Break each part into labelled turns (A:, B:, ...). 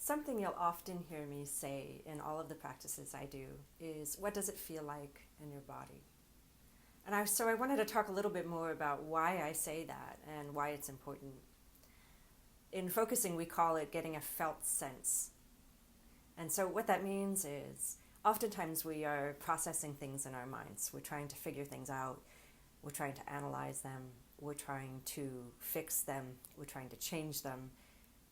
A: Something you'll often hear me say in all of the practices I do is, what does it feel like in your body? So I wanted to talk a little bit more about why I say that and why it's important. In focusing, we call it getting a felt sense. And so what that means is, oftentimes we are processing things in our minds. We're trying to figure things out. We're trying to analyze them. We're trying to fix them. We're trying to change them.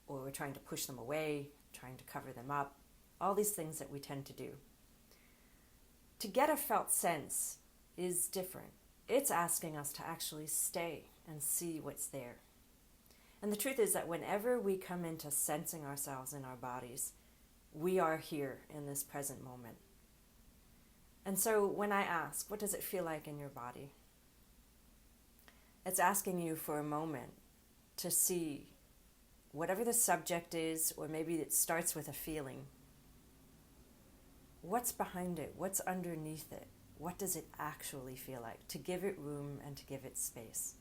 A: Or we're trying to push them away, trying to cover them up. All these things that we tend to do. To get a felt sense is different. It's asking us to actually stay and see what's there. And the truth is that whenever we come into sensing ourselves in our bodies, we are here in this present moment. And so when I ask, what does it feel like in your body? It's asking you for a moment to see whatever the subject is, or maybe it starts with a feeling. What's behind it? What's underneath it? What does it actually feel like? To give it room and to give it space.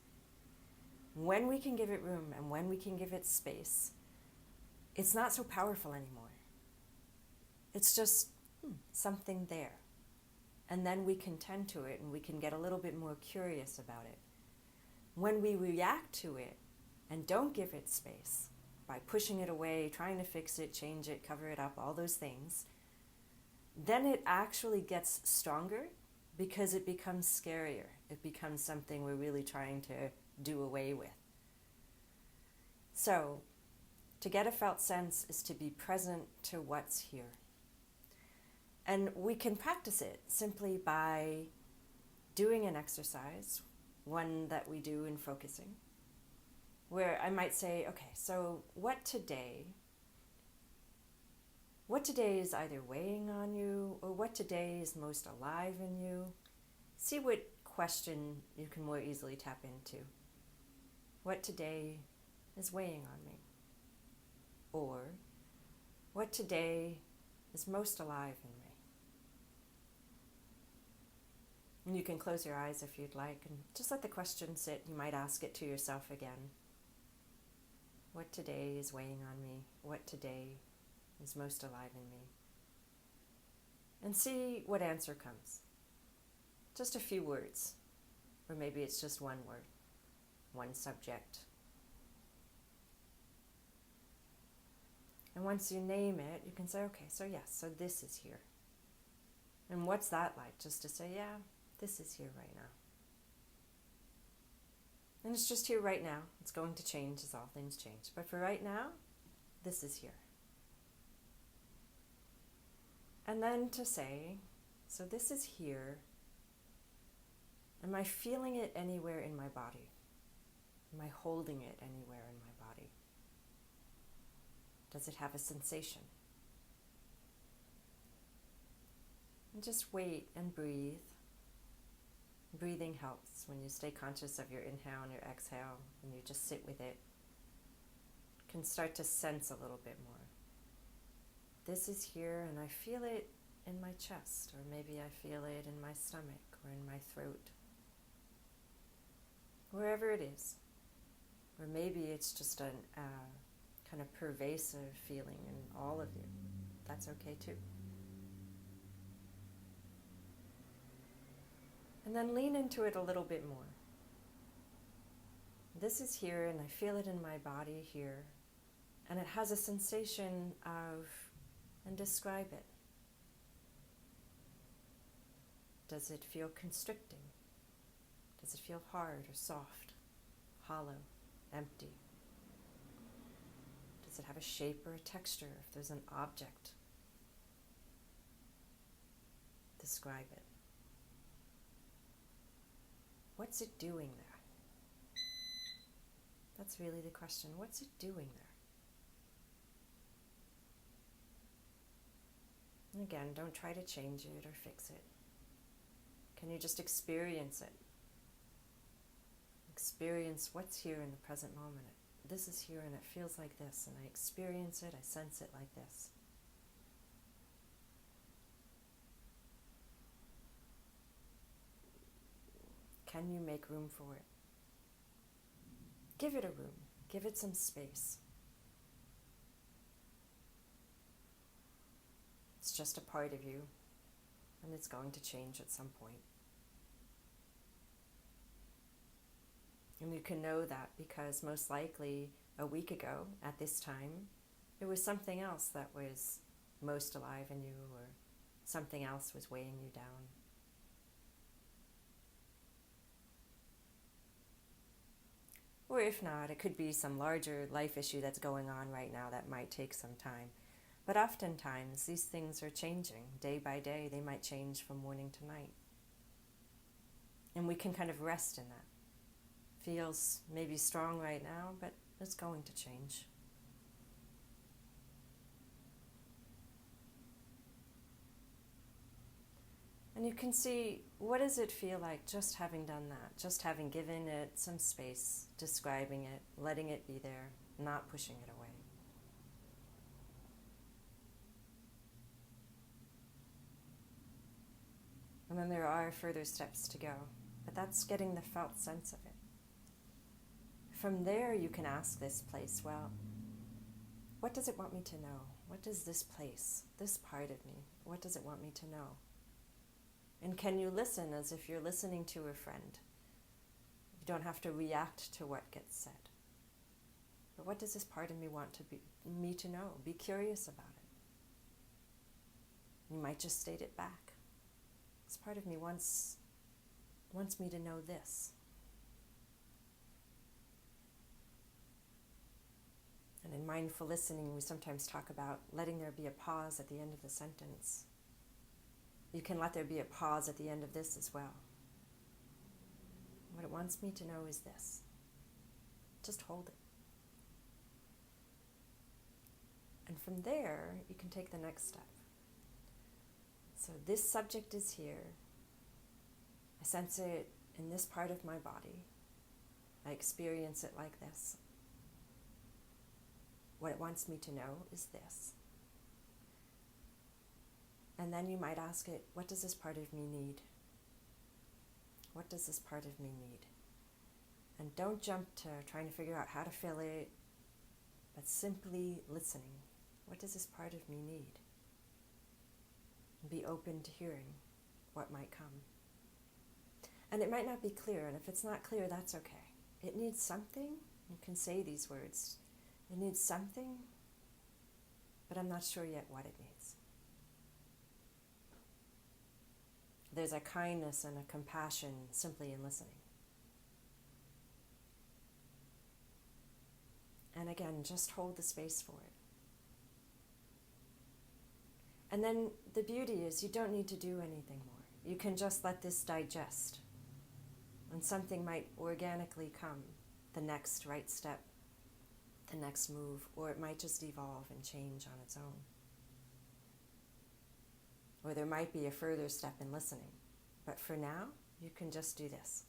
A: When we can give it room and when we can give it space, it's not so powerful anymore. It's just something there. And then we can tend to it and we can get a little bit more curious about it. When we react to it and don't give it space, by pushing it away, trying to fix it, change it, cover it up, all those things, then it actually gets stronger because it becomes scarier. It becomes something we're really trying to do away with. So, to get a felt sense is to be present to what's here. And we can practice it simply by doing an exercise, one that we do in focusing, where I might say, okay, so what today is either weighing on you or what today is most alive in you? See what question you can more easily tap into. What today is weighing on me? Or what today is most alive in me? And you can close your eyes if you'd like and just let the question sit. You might ask it to yourself again. What today is weighing on me? What today is most alive in me? And see what answer comes. Just a few words. Or maybe it's just one word, one subject. And once you name it, you can say, okay, so yes, so this is here. And what's that like? Just to say, yeah, this is here right now. And it's just here right now. It's going to change as all things change. But for right now, this is here. And then to say, so this is here. Am I feeling it anywhere in my body? Am I holding it anywhere in my body? Does it have a sensation? And just wait and breathe. Breathing helps when you stay conscious of your inhale and your exhale, and you just sit with it. You can start to sense a little bit more. This is here and I feel it in my chest, or maybe I feel it in my stomach or in my throat. Wherever it is. Or maybe it's just a kind of pervasive feeling in all of you. That's okay too. And then lean into it a little bit more. This is here and I feel it in my body here. And it has a sensation of, and describe it. Does it feel constricting? Does it feel hard or soft, hollow, empty? Does it have a shape or a texture? If there's an object, describe it. What's it doing there? That's really the question. What's it doing there? And again, don't try to change it or fix it. Can you just experience it? Experience what's here in the present moment. This is here and it feels like this, and I experience it, I sense it like this. Can you make room for it? Give it a room. Give it some space. It's just a part of you, and it's going to change at some point. And you can know that because most likely a week ago at this time, it was something else that was most alive in you, or something else was weighing you down. Or if not, it could be some larger life issue that's going on right now that might take some time. But oftentimes, these things are changing. Day by day, they might change from morning to night. And we can kind of rest in that. Feels maybe strong right now, but it's going to change. And you can see, what does it feel like just having done that? Just having given it some space, describing it, letting it be there, not pushing it away. And then there are further steps to go, but that's getting the felt sense of it. From there, you can ask this place, well, what does it want me to know? What does this place, this part of me, what does it want me to know? And can you listen as if you're listening to a friend? You don't have to react to what gets said. But what does this part of me want me to know? Be curious about it. You might just state it back. This part of me wants me to know this. And in mindful listening, we sometimes talk about letting there be a pause at the end of the sentence. You can let there be a pause at the end of this as well. What it wants me to know is this. Just hold it. And from there, you can take the next step. So this subject is here. I sense it in this part of my body. I experience it like this. What it wants me to know is this. And then you might ask it, what does this part of me need? What does this part of me need? And don't jump to trying to figure out how to fill it, but simply listening. What does this part of me need? And be open to hearing what might come. And it might not be clear, and if it's not clear, that's okay. It needs something. You can say these words. It needs something, but I'm not sure yet what it needs. There's a kindness and a compassion simply in listening. And again, just hold the space for it. And then the beauty is you don't need to do anything more. You can just let this digest. And something might organically come, the next right step, the next move, or it might just evolve and change on its own. Or there might be a further step in listening. But for now, you can just do this.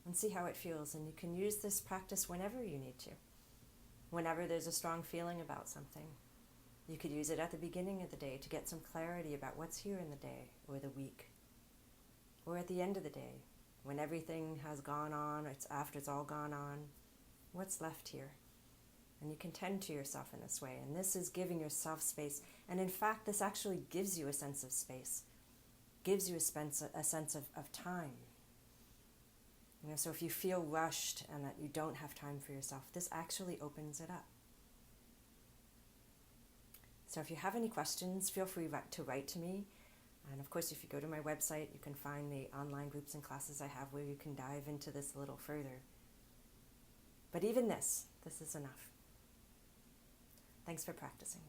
A: And see how it feels. And you can use this practice whenever you need to. Whenever there's a strong feeling about something. You could use it at the beginning of the day to get some clarity about what's here in the day or the week. Or at the end of the day, when everything has gone on, after it's all gone on, what's left here? And you can tend to yourself in this way. And this is giving yourself space. And in fact, this actually gives you a sense of space. Gives you a sense of time. So if you feel rushed and that you don't have time for yourself, this actually opens it up. So if you have any questions, feel free to write to me. And of course, if you go to my website, you can find the online groups and classes I have where you can dive into this a little further. But even this is enough. Thanks for practicing.